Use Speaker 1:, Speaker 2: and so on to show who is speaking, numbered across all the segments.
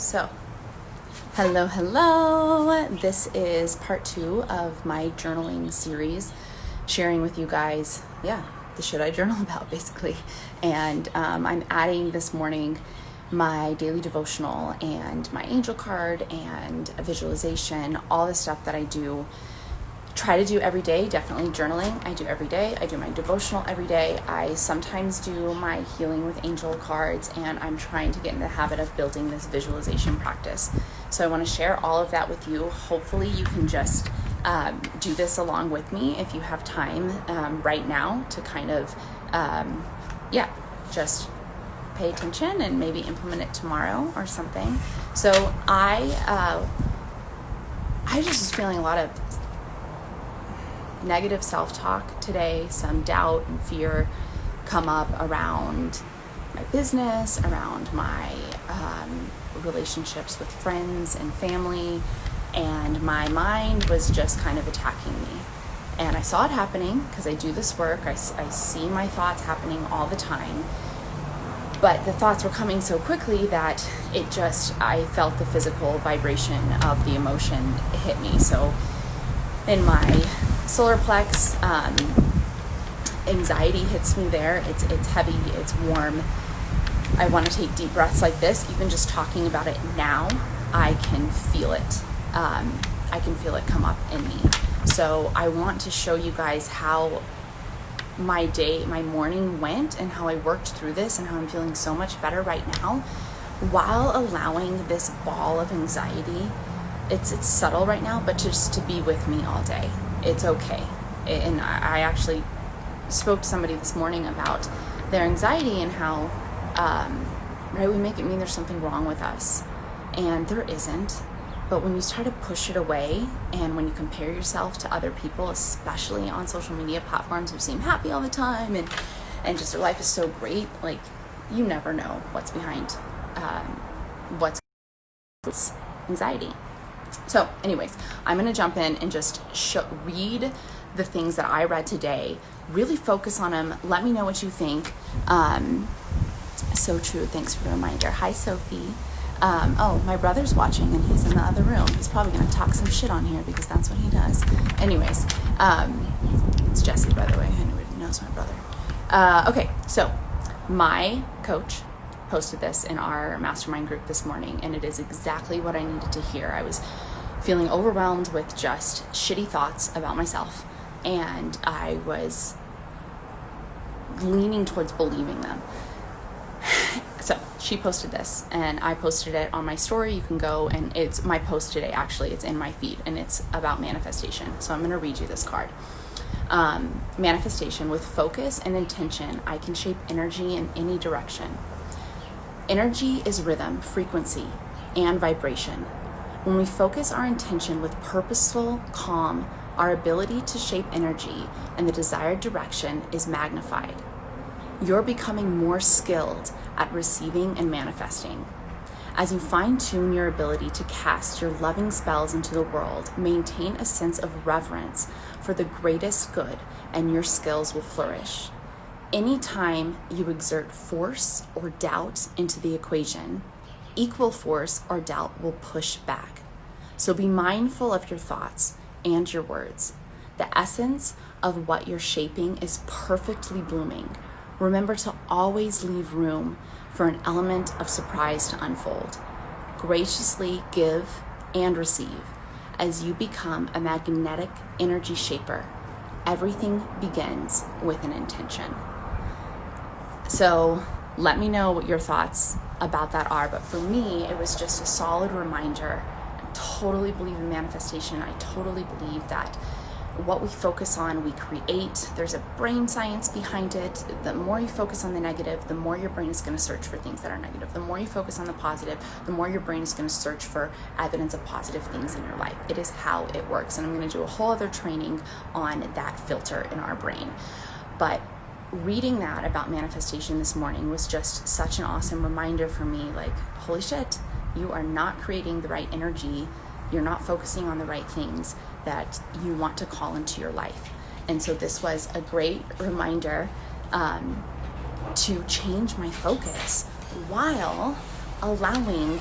Speaker 1: So, hello. This is part 2 of my journaling series, sharing with you guys, the shit I journal about, basically. And I'm adding this morning my daily devotional and my angel card and a visualization, all the stuff that I try to do every day. Definitely journaling I do every day. I do my devotional every day. I sometimes do my healing with angel cards, and I'm trying to get in the habit of building this visualization practice. So I want to share all of that with you. Hopefully you can just do this along with me if you have time right now to kind of just pay attention and maybe implement it tomorrow or something. So I just was feeling a lot of negative self-talk today, some doubt and fear come up around my business, around my relationships with friends and family, and my mind was just kind of attacking me. And I saw it happening because I do this work. I see my thoughts happening all the time, but the thoughts were coming so quickly that I felt the physical vibration of the emotion hit me. So in my solar plex, anxiety hits me there. It's heavy, it's warm. I want to take deep breaths like this. Even just talking about it now, I can feel it. I can feel it come up in me. So I want to show you guys how my morning went and how I worked through this and how I'm feeling so much better right now while allowing this ball of anxiety. It's subtle right now, but just to be with me all day. It's okay. And I actually spoke to somebody this morning about their anxiety and how, we make it mean there's something wrong with us. And there isn't. But when you start to push it away and when you compare yourself to other people, especially on social media platforms who seem happy all the time and just their life is so great, like, you never know what's behind what's anxiety. So anyways, I'm going to jump in and just read the things that I read today, really focus on them. Let me know what you think. So true. Thanks for the reminder. Hi, Sophie. My brother's watching and he's in the other room. He's probably going to talk some shit on here because that's what he does. Anyways, it's Jesse, by the way. Anybody knows my brother. Okay. So my coach posted this in our mastermind group this morning, and it is exactly what I needed to hear. I was feeling overwhelmed with just shitty thoughts about myself, and I was leaning towards believing them. So she posted this, and I posted it on my story. You can go, and it's my post today, actually. It's in my feed, and it's about manifestation. So I'm going to read you this card. Manifestation: with focus and intention, I can shape energy in any direction. Energy is rhythm, frequency, and vibration. When we focus our intention with purposeful calm, our ability to shape energy and the desired direction is magnified. You're becoming more skilled at receiving and manifesting. As you fine-tune your ability to cast your loving spells into the world, maintain a sense of reverence for the greatest good, and your skills will flourish. Anytime you exert force or doubt into the equation, equal force or doubt will push back. So be mindful of your thoughts and your words. The essence of what you're shaping is perfectly blooming. Remember to always leave room for an element of surprise to unfold. Graciously give and receive as you become a magnetic energy shaper. Everything begins with an intention. So let me know what your thoughts about that are. But for me, it was just a solid reminder. I totally believe in manifestation. I totally believe that what we focus on, we create. There's a brain science behind it. The more you focus on the negative, the more your brain is going to search for things that are negative. The more you focus on the positive, the more your brain is going to search for evidence of positive things in your life. It is how it works. And I'm going to do a whole other training on that filter in our brain. But reading that about manifestation this morning was just such an awesome reminder for me, like, holy shit, you are not creating the right energy. You're not focusing on the right things that you want to call into your life. And so this was a great reminder to change my focus while allowing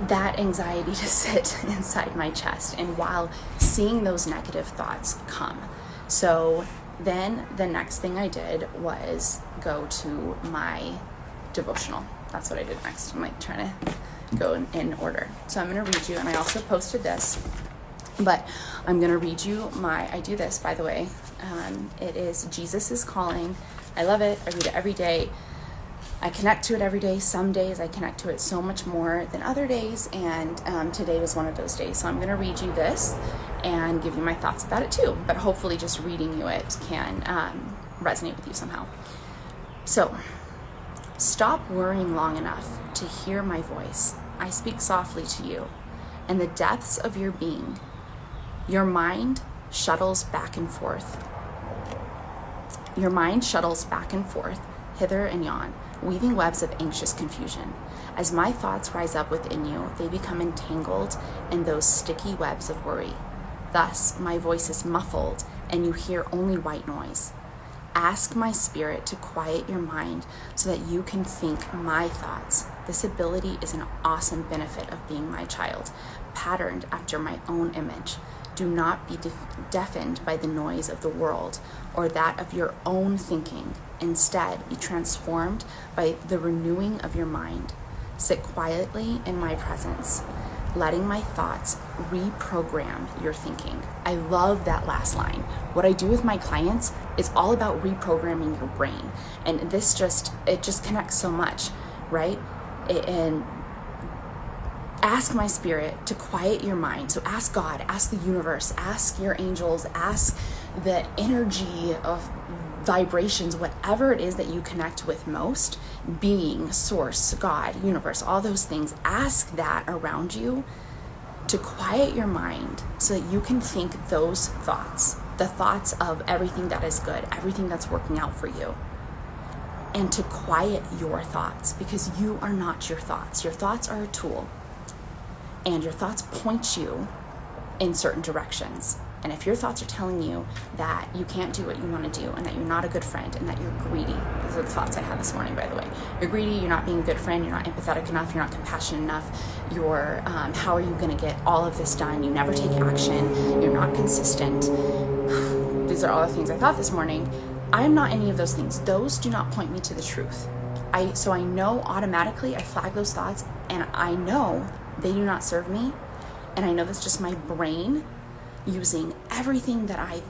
Speaker 1: that anxiety to sit inside my chest, and while seeing those negative thoughts come. So then the next thing I did was go to my devotional. That's what I did next. I'm like trying to go in order. So I'm going to read you, and I also posted this, but I'm going to read you I do this, by the way. It is Jesus is Calling. I love it. I read it every day. I connect to it every day. Some days I connect to it so much more than other days, and today was one of those days. So I'm going to read you this and give you my thoughts about it too, but hopefully just reading you it can resonate with you somehow. So, stop worrying long enough to hear my voice. I speak softly to you. In the depths of your being, your mind shuttles back and forth. Your mind shuttles back and forth, hither and yon, weaving webs of anxious confusion. As my thoughts rise up within you, they become entangled in those sticky webs of worry. Thus, my voice is muffled, and you hear only white noise. Ask my spirit to quiet your mind so that you can think my thoughts. This ability is an awesome benefit of being my child, patterned after my own image. Do not be deafened by the noise of the world or that of your own thinking. Instead, be transformed by the renewing of your mind. Sit quietly in my presence, letting my thoughts reprogram your thinking. I love that last line. What I do with my clients is all about reprogramming your brain. And it just connects so much, right? And ask my spirit to quiet your mind. So ask God, ask the universe, ask your angels, ask the energy of vibrations, whatever it is that you connect with most, being, source, God, universe, all those things. Ask that around you to quiet your mind so that you can think those thoughts, the thoughts of everything that is good, everything that's working out for you, and to quiet your thoughts, because you are not your thoughts. Your thoughts are a tool, and your thoughts point you in certain directions. And if your thoughts are telling you that you can't do what you want to do, and that you're not a good friend, and that you're greedy, those are the thoughts I had this morning, by the way. You're greedy, you're not being a good friend, you're not empathetic enough, you're not compassionate enough, you're, how are you going to get all of this done? You never take action, you're not consistent. These are all the things I thought this morning. I am not any of those things. Those do not point me to the truth. So I know automatically, I flag those thoughts, and I know they do not serve me. And I know that's just my brain using everything that I've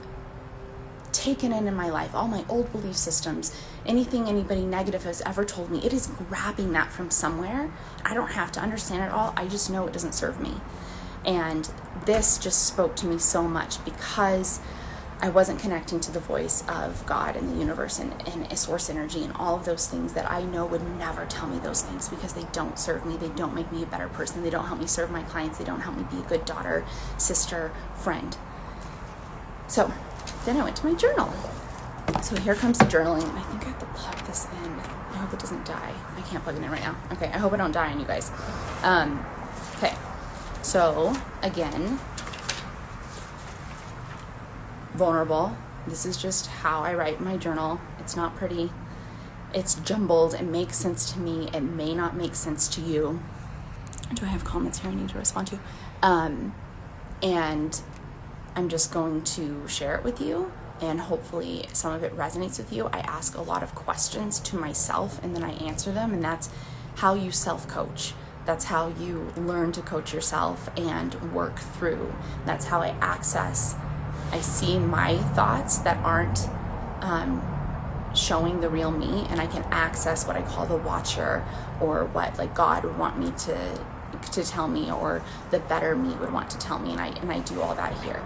Speaker 1: taken in my life, all my old belief systems, anything anybody negative has ever told me. It is grabbing that from somewhere. I don't have to understand it all. I just know it doesn't serve me. And this just spoke to me so much because I wasn't connecting to the voice of God and the universe and a source energy and all of those things that I know would never tell me those things, because they don't serve me. They don't make me a better person. They don't help me serve my clients. They don't help me be a good daughter, sister, friend. So then I went to my journal. So here comes the journaling. And I think I have to plug this in. I hope it doesn't die. I can't plug it in right now. Okay, I hope I don't die on you guys. Okay, so again, vulnerable. This is just how I write my journal. It's not pretty. It's jumbled. It makes sense to me. It may not make sense to you. Do I have comments here I need to respond to? And I'm just going to share it with you, and hopefully some of it resonates with you. I ask a lot of questions to myself, and then I answer them, and that's how you self-coach. That's how you learn to coach yourself and work through. That's how I see my thoughts that aren't showing the real me, and I can access what I call the watcher, or what like God would want me to tell me, or the better me would want to tell me, and I do all that here.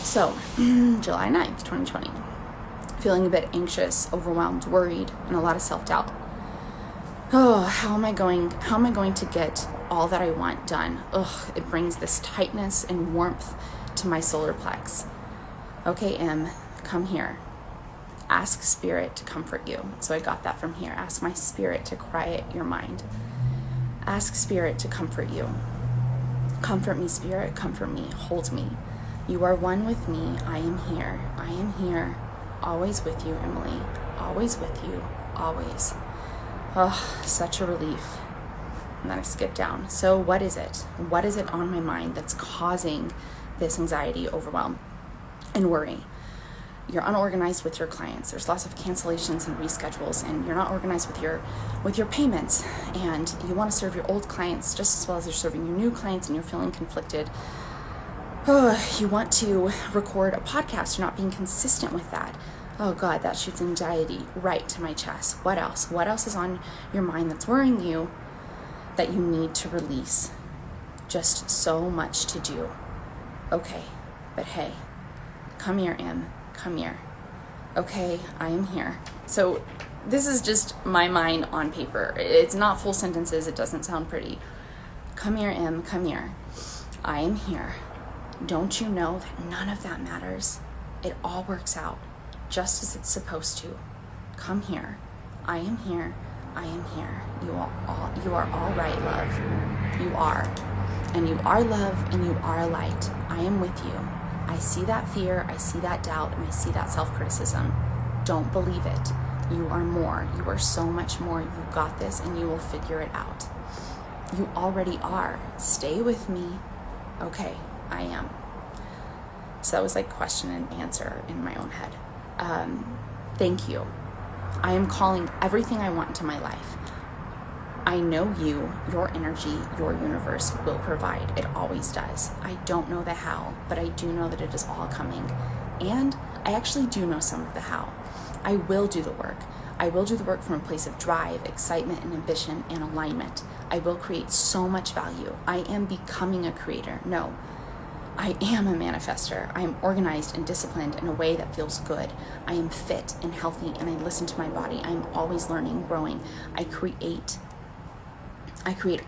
Speaker 1: So July 9th, 2020, feeling a bit anxious, overwhelmed, worried, and a lot of self-doubt. Oh, how am I going to get all that I want done? Ugh, it brings this tightness and warmth to my solar plex. Okay, Em, come here. Ask spirit to comfort you. So I got that from here. Ask my spirit to quiet your mind. Ask spirit to comfort you. Comfort me, spirit, comfort me, hold me. You are one with me. I am here. I am here. Always with you, Emily. Always with you. Always. Oh, such a relief. And then I skip down. So what is it? What is it on my mind that's causing this anxiety, overwhelm, and worry? You're unorganized with your clients. There's lots of cancellations and reschedules, and you're not organized with your payments, and you want to serve your old clients just as well as you're serving your new clients, and you're feeling conflicted. You want to record a podcast. You're not being consistent with that. Oh God, that shoots anxiety right to my chest. What else? What else is on your mind that's worrying you that you need to release? Just so much to do. Okay, but hey, come here, Em. Come here. Okay, I am here. So this is just my mind on paper. It's not full sentences. It doesn't sound pretty. Come here, Em. Come here. I am here. Don't you know that none of that matters? It all works out just as it's supposed to. Come here. I am here. I am here. You are all right, love. You are. And you are love, and you are light. I am with you. I see that fear, I see that doubt, and I see that self-criticism. Don't believe it. You are more. You are so much more. You've got this, and you will figure it out. You already are. Stay with me. Okay, I am. So that was like question and answer in my own head. Thank you. I am calling everything I want into my life. I know you, your energy, your universe will provide. It always does. I don't know the how, but I do know that it is all coming. And I actually do know some of the how. I will do the work. I will do the work from a place of drive, excitement, and ambition, and alignment. I will create so much value. I am becoming a creator. No, I am a manifester. I am organized and disciplined in a way that feels good. I am fit and healthy, and I listen to my body. I am always learning, growing. I create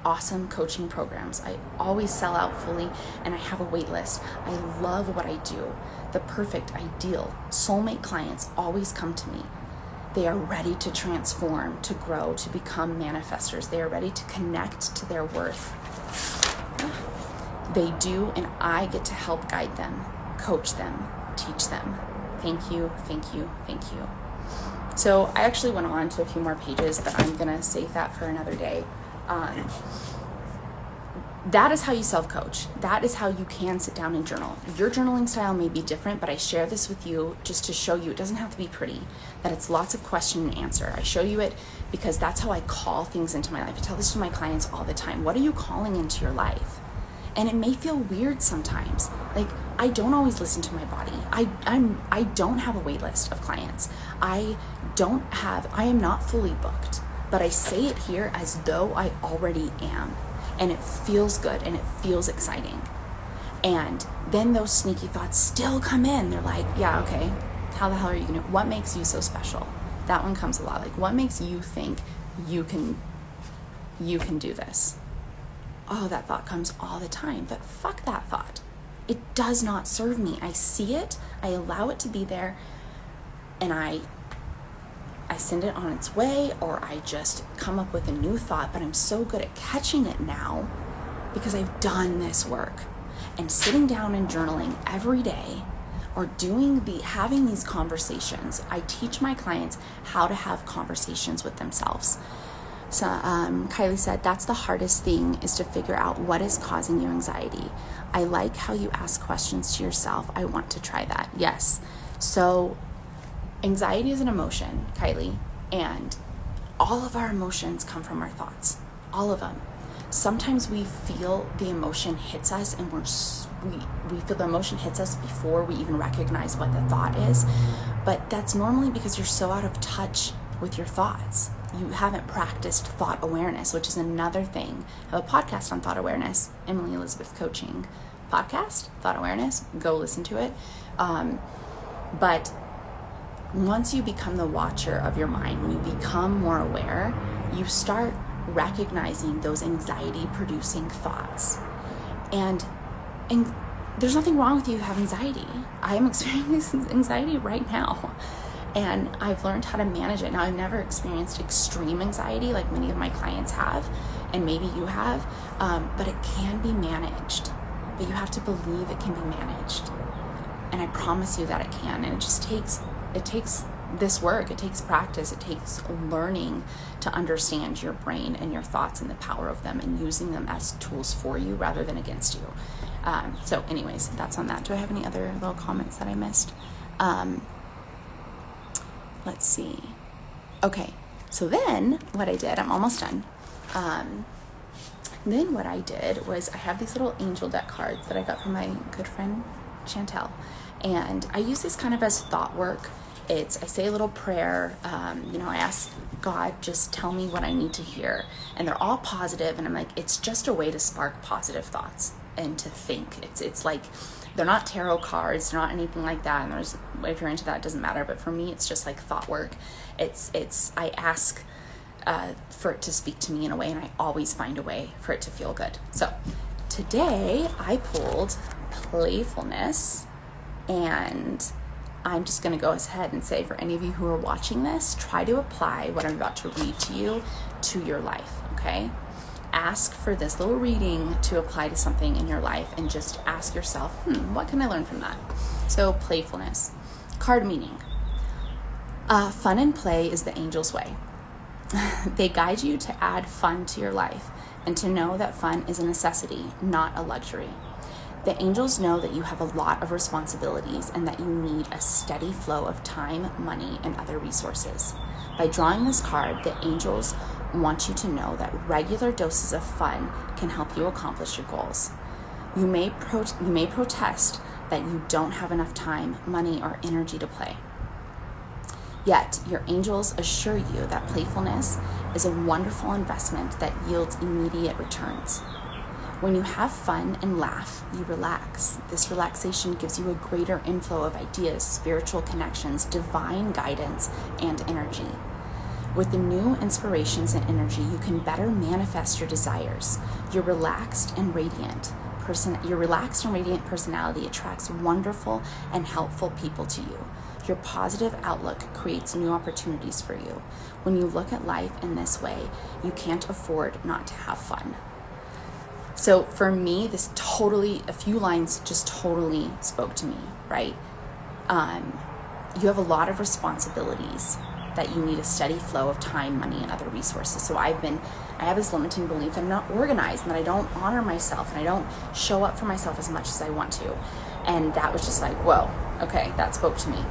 Speaker 1: awesome coaching programs. I always sell out fully, and I have a wait list. I love what I do. The perfect, ideal, soulmate clients always come to me. They are ready to transform, to grow, to become manifestors. They are ready to connect to their worth. They do, and I get to help guide them, coach them, teach them. Thank you, thank you, thank you. So I actually went on to a few more pages, but I'm gonna save that for another day. That is how you self-coach. That is how you can sit down and journal. Your journaling style may be different, but I share this with you just to show you it doesn't have to be pretty, that it's lots of question and answer. I show you it because that's how I call things into my life. I tell this to my clients all the time. What are you calling into your life? And it may feel weird sometimes. Like, I don't always listen to my body. I don't have a wait list of clients. I am not fully booked, but I say it here as though I already am. And it feels good and it feels exciting. And then those sneaky thoughts still come in. They're like, yeah, okay, how the hell are you gonna, what makes you so special? That one comes a lot. Like, what makes you think you can do this? Oh, that thought comes all the time, but fuck that thought. It does not serve me. I see it, I allow it to be there, and I send it on its way, or I just come up with a new thought, but I'm so good at catching it now because I've done this work. And sitting down and journaling every day, or having these conversations. I teach my clients how to have conversations with themselves. So Kylie said, that's the hardest thing, is to figure out what is causing you anxiety. I like how you ask questions to yourself. I want to try that. Yes. So anxiety is an emotion, Kylie, and all of our emotions come from our thoughts, all of them. Sometimes we feel the emotion hits us, and we feel the emotion hits us before we even recognize what the thought is. But that's normally because you're so out of touch with your thoughts. You haven't practiced thought awareness, which is another thing. I have a podcast on thought awareness, Emily Elizabeth Coaching podcast, thought awareness. Go listen to it. But once you become the watcher of your mind, when you become more aware, you start recognizing those anxiety-producing thoughts. And there's nothing wrong with you who have anxiety. I am experiencing anxiety right now, and I've learned how to manage it. Now, I've never experienced extreme anxiety like many of my clients have, and maybe you have, but it can be managed. But you have to believe it can be managed. And I promise you that it can. And it takes this work. It takes practice. It takes learning to understand your brain and your thoughts and the power of them and using them as tools for you rather than against you. So anyways, that's on that. Do I have any other little comments that I missed? Let's see. Okay, so then what I did, I'm almost done. Then what I did was I have these little angel deck cards that I got from my good friend Chantel. And I use this kind of as thought work. I say a little prayer. I ask God, just tell me what I need to hear. And they're all positive. And I'm like, it's just a way to spark positive thoughts and to think. It's like, they're not tarot cards, they're not anything like that. And if you're into that, it doesn't matter. But for me, it's just like thought work. I ask for it to speak to me in a way, and I always find a way for it to feel good. So today I pulled playfulness, and I'm just going to go ahead and say, for any of you who are watching this, try to apply what I'm about to read to you to your life, okay? Ask for this little reading to apply to something in your life, and just ask yourself, what can I learn from that? So playfulness. Card meaning. Fun and play is the angel's way. They guide you to add fun to your life and to know that fun is a necessity, not a luxury. The angels know that you have a lot of responsibilities and that you need a steady flow of time, money, and other resources. By drawing this card, the angels want you to know that regular doses of fun can help you accomplish your goals. You may protest that you don't have enough time, money, or energy to play. Yet, your angels assure you that playfulness is a wonderful investment that yields immediate returns. When you have fun and laugh, you relax. This relaxation gives you a greater inflow of ideas, spiritual connections, divine guidance, and energy. With the new inspirations and energy, you can better manifest your desires. Your relaxed and radiant personality attracts wonderful and helpful people to you. Your positive outlook creates new opportunities for you. When you look at life in this way, you can't afford not to have fun. So for me, a few lines just totally spoke to me, right? You have a lot of responsibilities that you need a steady flow of time, money, and other resources. So I have this limiting belief that I'm not organized and that I don't honor myself and I don't show up for myself as much as I want to. And that was just like, whoa, okay, that spoke to me.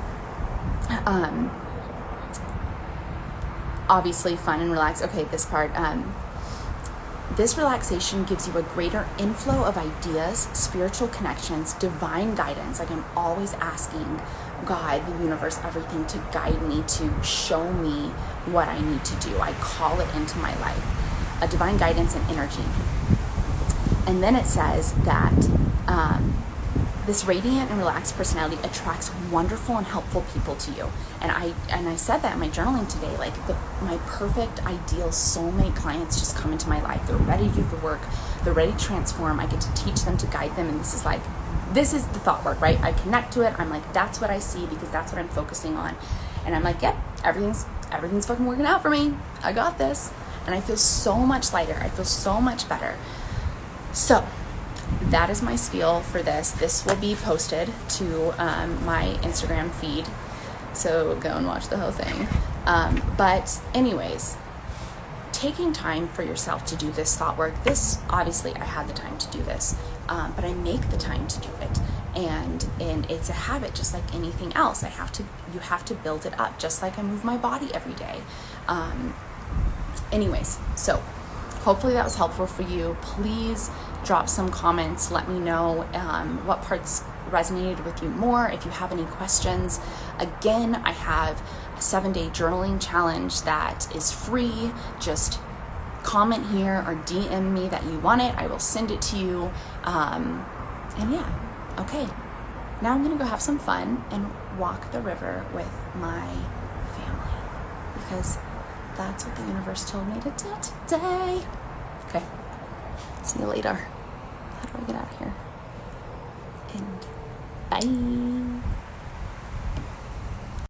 Speaker 1: Obviously fun and relaxed. Okay, this part, this relaxation gives you a greater inflow of ideas, spiritual connections, divine guidance. Like I'm always asking God, the universe, everything to guide me, to show me what I need to do. I call it into my life, a divine guidance and energy. And then it says that this radiant and relaxed personality attracts wonderful and helpful people to you. And I said that in my journaling today, like my perfect, ideal soulmate clients just come into my life. They're ready to do the work. They're ready to transform. I get to teach them, to guide them. And this is the thought work, right? I connect to it. I'm like, that's what I see because that's what I'm focusing on. And I'm like, yep, everything's fucking working out for me. I got this. And I feel so much lighter. I feel so much better. So that is my spiel for this. This will be posted to my Instagram feed. So go and watch the whole thing. But anyways, taking time for yourself to do this thought work. This, obviously, I had the time to do this, but I make the time to do it. And it's a habit just like anything else. You have to build it up, just like I move my body every day. Anyways, so hopefully that was helpful for you. Please drop some comments. Let me know what parts resonated with you more. If you have any questions, again, I have a 7-day journaling challenge that is free. Just comment here or DM me that you want it. I will send it to you. And yeah, okay. Now I'm gonna go have some fun and walk the river with my family because that's what the universe told me to do today. Okay, see you later. How do I get out of here? And bye.